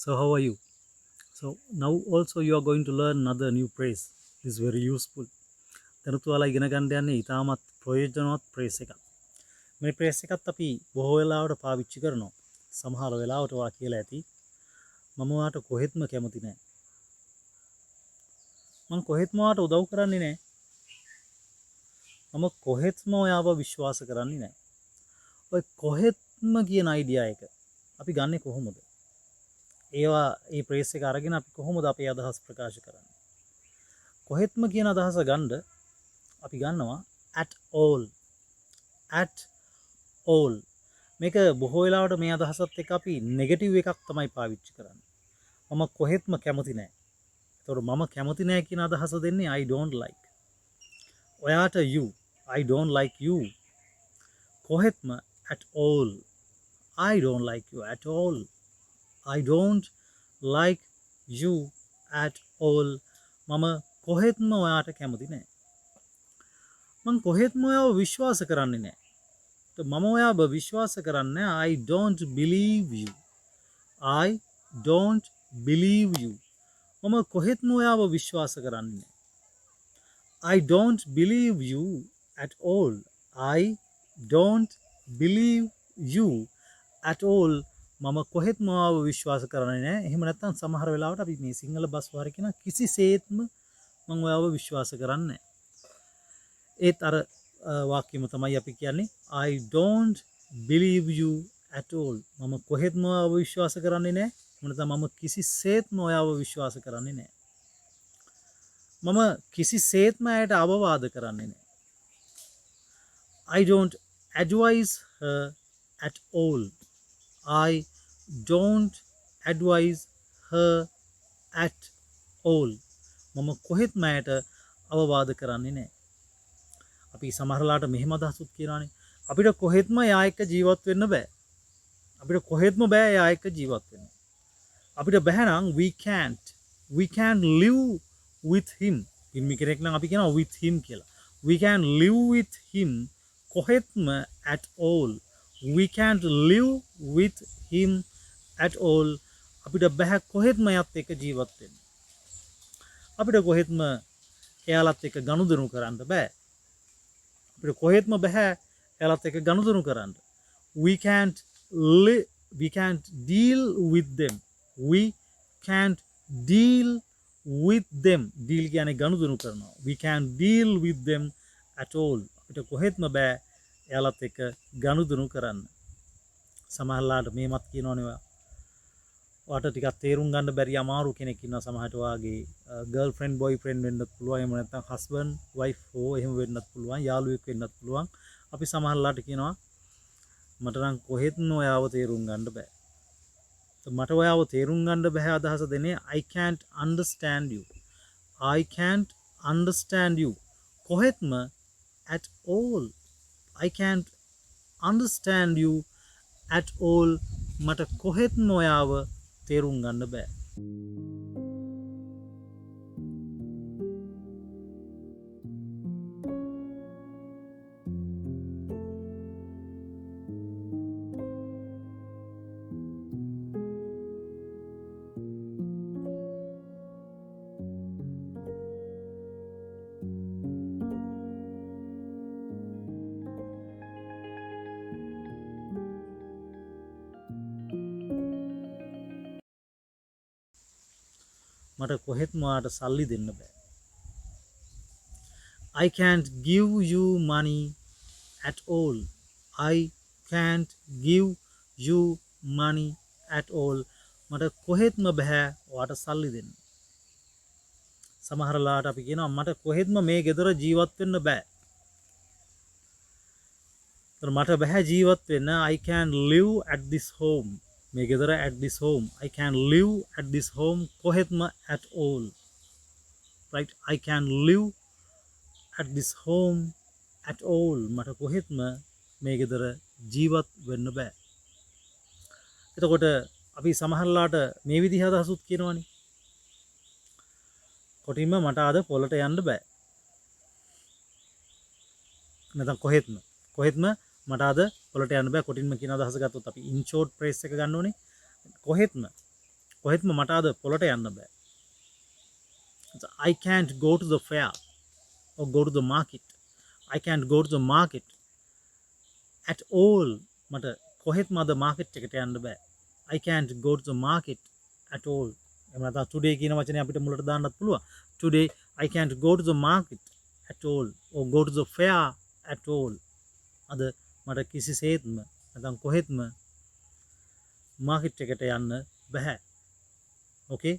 So how are you? So now also you are going to learn another new phrase. This is very useful. දැනුත් ඔයාලා ඉගෙන ගන්න යන්නේ ඊටමත් ප්‍රයෝජනවත් phrase එකක්. මේ phrase එකත් අපි බොහෝ වෙලාවට පාවිච්චි කරනවා. සමහර වෙලාවට ඔයා කියලා ඇති මම ඔයාට කොහෙත්ම කැමති නැහැ. මම කොහෙත්ම ඔයාට උදව් කරන්නේ නැහැ. මම කොහෙත්ම ඔයාව විශ්වාස කරන්නේ නැහැ. ඔය කොහෙත්ම කියන අයිඩියා එක අපි ගන්නෙ කොහොමද? ඒවා මේ phrase එක අරගෙන අපි කොහොමද අපේ අදහස් ප්‍රකාශ කරන්නේ? කොහෙත්ම කියන අදහස ගන්න අපි ගන්නවා at all මේක බොහෝ වෙලාවට මේ අදහසත් එක්ක අපි නෙගටිව් එකක් තමයි පාවිච්චි කරන්නේ. මම කොහෙත්ම කැමති නැහැ. ඒතකොට මම කැමති නැහැ කියන අදහස දෙන්නේ I don't like. ඔයාට you I don't like you. කොහෙත්ම at all I don't like you at all. I don't like you at all. මම කොහෙත්ම ඔයාට කැමති නැහැ. මං කොහෙත්ම ඔයාව විශ්වාස කරන්නේ නැහැ. මම ඔයාව විශ්වාස කරන්නේ I don't believe you. I don't believe you. මම කොහෙත්ම ඔයාව විශ්වාස කරන්නේ නැහැ. I don't believe you at all. I don't believe you at all. මම කොහෙත්ම ඔයාව විශ්වාස කරන්නේ නැහැ. එහෙම නැත්නම් සමහර වෙලාවට අපි මේ සිංහල බස් වාරේ කියන කිසිසේත්ම මම ඔයාව විශ්වාස කරන්නේ නැහැ. ඒත් අර වාක්‍යෙම තමයි අපි කියන්නේ I don't believe you at all. මම කොහෙත්ම ඔයාව විශ්වාස කරන්නේ නැහැ. නැත්නම් මම කිසිසේත්ම ඔයාව විශ්වාස කරන්නේ නැහැ. මම කිසිසේත්ම ඇයට අවවාද කරන්නේ නැහැ. I don't advise her at all. I don't advise her at all. මම කොහෙත්ම ඇයට අවවාද කරන්නේ නැහැ. අපි සමහරලාට මෙහෙම අදහසුත් කියනවානේ අපිට කොහෙත්ම එයා එක්ක ජීවත් වෙන්න බෑ. අපිට කොහෙත්ම බෑ එයා එක්ක ජීවත් වෙන්න. අපිට බෑ නම් we can't live with him. ඉන්නේ කෙනෙක් නම් අපි කියනවා with him කියලා. We can live with him කොහෙත්ම at all. We can't live with him at all. අපිට බෑ කොහෙත්ම එයාත් එක්ක ජීවත් වෙන්න. අපිට කොහෙත්ම එයාලත් එක්ක ගනුදෙනු කරන්න බෑ. අපිට කොහෙත්ම බෑ එයාලත් එක්ක ගනුදෙනු කරන්න. We can't deal with them. We can't deal with them. deal කියන්නේ ගනුදෙනු කරනවා. We can't deal with them at all. අපිට කොහෙත්ම බෑ එයාලත් එක්ක ගනුදෙනු කරන්න. සමහරලාට මේවත් කියනවනේ ඔයාට ටිකක් තේරුම් ගන්න බැරි අමාරු කෙනෙක් ඉන්නවා සමහරට ඔයාගේ ගර්ල්ෆ්‍රෙන්ඩ් බොයිෆ්‍රෙන්ඩ් වෙන්නත් පුළුවන් එහෙම නැත්නම් හස්බන්ඩ් වයිෆ් හෝ එහෙම වෙන්නත් පුළුවන් යාළුවෙක් වෙන්නත් පුළුවන්. අපි සමහරලාට කියනවා මට නම් කොහෙත්ම ඔයාව තේරුම් ගන්න බෑ. මට ඔයාව තේරුම් ගන්න බෑ අදහස දෙන්නේ I can't understand you. I can't understand you. කොහෙත්ම at all. I can't understand you at all. මට කොහෙත්ම ඔයාව තේරුම් ගන්න බෑ. මට කොහෙත්ම ඔයාට සල්ලි දෙන්න බෑ. I can't give you money at all. I can't give you money at all. මට කොහෙත්ම බෑ ඔයාට සල්ලි දෙන්න. සමහරලාට අපි කියනවා මට කොහෙත්ම මේ ගෙදර ජීවත් වෙන්න බෑ. මට බෑ ජීවත් වෙන්න I can't live at this home. මේ ගෙදර at this home. I can live at this home කොහෙත්ම at all. Right? I can live at this home at all. මට කොහෙත්ම මේ ගෙදර ජීවත් වෙන්න බෑ. එතකොට අපි සමහරලාට මේ විදිහ අදහසුත් කියනවනේ. කොටින්ම මට අද පොළට යන්න බෑ. නැත්නම් කොහෙත්ම මට අද පොළට යන්න බෑ කොටින්ම කියන අදහස ගත්තොත් අපි in short phrase එක ගන්න ඕනේ. කොහෙත්ම කොහෙත්ම මට අද පොළට යන්න බෑ. I can't go to the fair or go to the market. I can't go to the market at all. මට කොහෙත්ම අද මාකට් එකට යන්න බෑ. I can't go to the market at all. එහෙම නැත්නම් today කියන වචනේ අපිට මුලට දාන්නත් පුළුවන්. Today I can't go to the market at all or go to the fair at all. අද මට කිසිසේත්ම නැත්නම් කොහෙත්ම මාකට් එකට යන්න බෑ. Okay?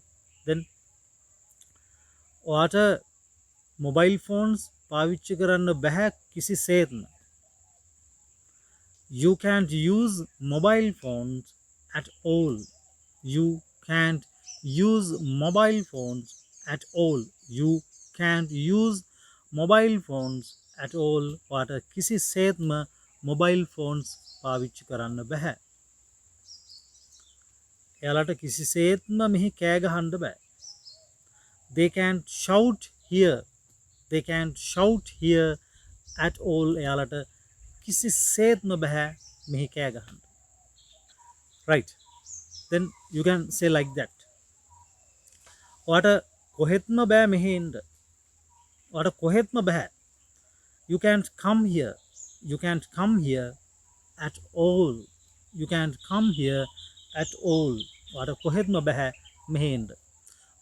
Then ඔයාට මොබයිල් ෆෝන්ස් පාවිච්චි කරන්න බෑ කිසිසේත්ම. You can't use mobile phones at all. You can't use mobile phones at all. You can't use mobile phones at all. ඔයාට කිසිසේත්ම මොබයිල් ෆෝන්ස් පාවිච්චි කරන්න බෑ. එයාලට කිසිසේත්ම මෙහි කෑ ගහන්න බෑ. They can't shout here. They can't shout here at all. එයාලට කිසිසේත්ම බෑ මෙහි කෑ ගහන්න. Right. Then you can say like that. ඔයාට කොහෙත්ම බෑ මෙහි එන්න. ඔයාට කොහෙත්ම බෑ. You can't come here. You can't come here at all. You can't come here at all. ඔයාට කොහෙත්ම බෑ මෙහි එන්න.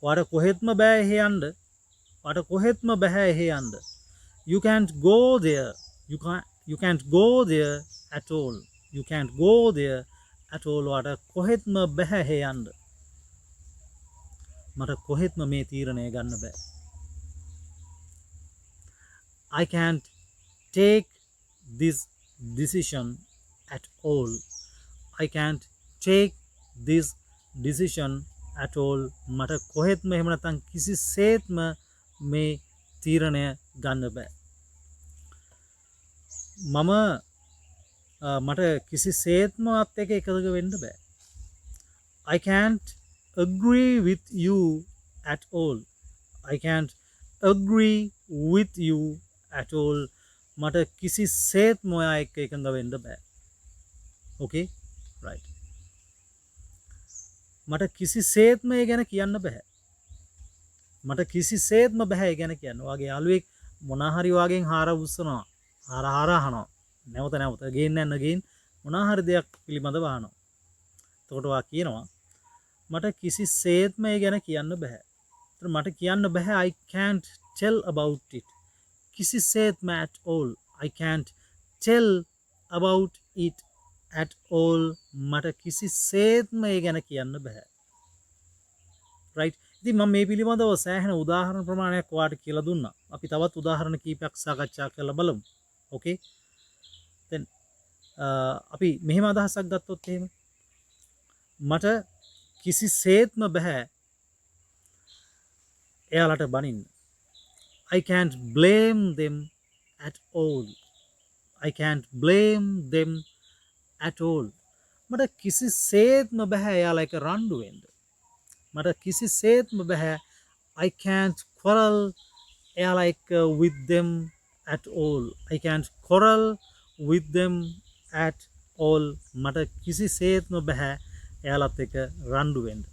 ඔයාට කොහෙත්ම බෑ එහෙ යන්න. ඔයාට කොහෙත්ම බෑ එහෙ යන්න. You can't go there. You can't go there at all. You can't go there at all. ඔයාට කොහෙත්ම බෑ එහෙ යන්න. මට කොහෙත්ම මේ තීරණය ගන්න බෑ. I can't take this decision at all. I can't take this decision at all. මට කොහෙත්ම එහෙම නැත්නම් කිසිසේත්ම මේ තීරණය ගන්න බෑ. මට කිසිසේත්ම අත් එක එකග වෙන්න බෑ. I can't agree with you at all. I can't agree with you at all. මට කිසිසේත්ම ඔයා එක්ක එකඟ වෙන්න බෑ. Okay? Right. මට කිසිසේත්ම ඒ ගැන කියන්න බෑ. මට කිසිසේත්ම බෑ ඒ ගැන කියන්න. ඔයාගේ යාළුවෙක් මොනවා හරි වාගෙන් හාර උස්සනවා. හාර අහනවා. නැවත ගේන්න මොනවා හරි දෙයක් පිළිබඳව අහනවා. එතකොට ඔයා කියනවා මට කිසිසේත්ම ඒ ගැන කියන්න බෑ. ඒතර මට කියන්න බෑ I can't tell about it. කිසිසේත්ම at all. I can't tell about it at all. මට කිසිසේත්ම ඒ ගැන කියන්න බෑ. right. ඉතින් මම මේ පිළිබඳව සෑහෙන උදාහරණ ප්‍රමාණයක් ඔයාලට කියලා දුන්නා. අපි තවත් උදාහරණ කීපයක් සාකච්ඡා කරලා බලමු. okay? then අපි මෙහෙම අදහසක් ගත්තොත් එහෙම මට කිසිසේත්ම බෑ එයාලට බනින්න. I can't blame them at all. I can't blame them at all. මට කිසිසේත්ම බෑ එයාලා එක රණ්ඩු වෙන්න. මට කිසිසේත්ම බෑ I can't quarrel එයාලා එක්ක with them at all. I can't quarrel with them at all. මට කිසිසේත්ම බෑ එයාලත් එක්ක රණ්ඩු වෙන්න.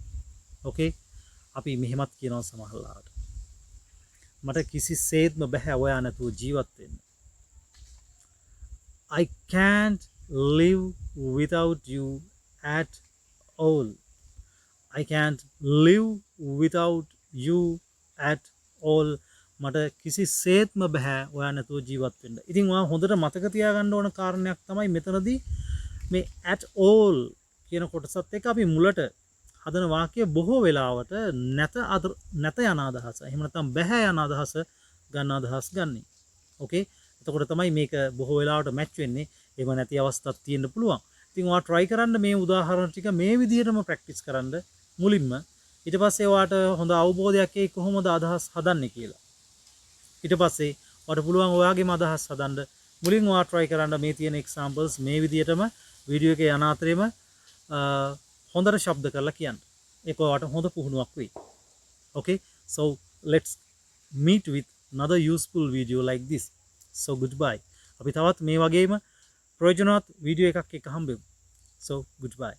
okay? අපි මෙහෙමත් කියනවා සමහරවිට. මට කිසිසේත්ම බෑ ඔයා නැතුව ජීවත් වෙන්න. I can't live without you at all. I can't live without you at all. මට කිසිසේත්ම බෑ ඔයා නැතුව ජීවත් වෙන්න. ඉතින් ඔයා හොඳට මතක තියාගන්න ඕන කාරණයක් තමයි මෙතනදී මේ at all කියන කොටසත් එක්ක අපි මුලට හදන වාක්‍ය බොහෝ වෙලාවට නැත යන අදහස. එහෙම නැත්නම් බෑ යන අදහස ගන්න අදහස් ගන්නෙ. ඕකේ? එතකොට තමයි මේක බොහෝ වෙලාවට මැච් වෙන්නේ. එහෙම නැති අවස්ථාවක් තියෙන්න පුළුවන්. ඉතින් ඔයා try කරන්න මේ උදාහරණ ටික මේ විදිහටම practice කරන්න මුලින්ම. ඊට පස්සේ ඔයාට හොඳ අවබෝධයක් එයි කොහොමද අදහස් හදන්නේ කියලා. ඊට පස්සේ ඔයාට පුළුවන් ඔයාගේම අදහස් හදන්න. මුලින් ඔයා try කරන්න මේ තියෙන examples මේ විදිහටම වීඩියෝ එකේ යන අතරේම හොඳට ශබ්ද කරලා කියන්න. ඒක ඔයාට හොඳ පුහුණුවක් වෙයි. Okay? So let's meet with another useful video like this. So goodbye. අපි තවත් මේ වගේම ප්‍රයෝජනවත් වීඩියෝ එකක් එක්ක හම්බෙමු. So goodbye.